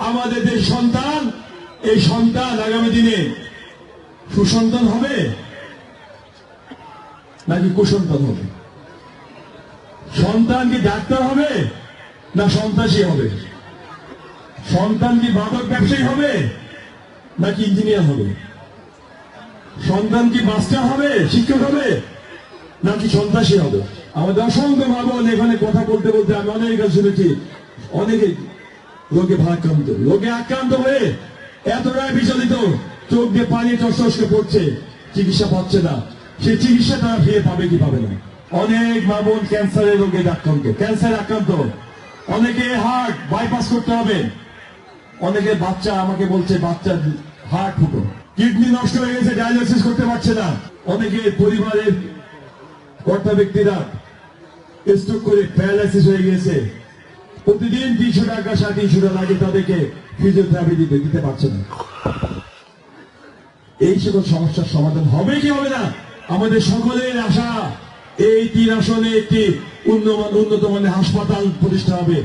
আমাদের দেশ সন্তান, এই সন্তান আগামী দিনে সুসন্তান হবে নাকি কুসন্তান হবে? সন্তান কি ডাক্তার হবে না সন্ত্রাসী হবে? সন্তান কি মাদক ব্যবসায়ী হবে নাকি ইঞ্জিনিয়ার হবে? সন্তান কি মাস্টার হবে, শিক্ষক হবে নাকি সন্ত্রাসী হবে? আমাদের অসংখ্য মা বোন এখানে কথা বলতে বলতে আমি অনেক শুনেছি, অনেকে রোগে আক্রান্ত হয়ে এতটাই বিচলিত, চোখ দিয়ে পানি টসটসকে পড়ছে, চিকিৎসা পাচ্ছে না। সেই চিকিৎসা তারা ফিরে পাবে কি পাবে না? অনেক মা বোন ক্যান্সারের রোগে আক্রান্ত, অনেকে হার্ট বাইপাস করতে হবে, অনেকে বাচ্চা আমাকে বলছে বাচ্চার হার্ট ফুটো, কিডনি নষ্ট হয়ে গেছে, ডায়ালিসিস করতে পারছে না। অনেকে পরিবারের কর্তা ব্যক্তিরা স্ট্রোক করে প্যারালাইসিস হয়ে গেছে, প্রতিদিন 300 টাকা 350 টাকা লাগে, তাদেরকে ফিজিওথেরাপি দিতে পারছে না। এই সকল সমস্যার সমাধান হবে কি হবে না? আমাদের সকলের আশা এই 3 আসনে একটি উন্নত মানের হাসপাতাল প্রতিষ্ঠা হবে।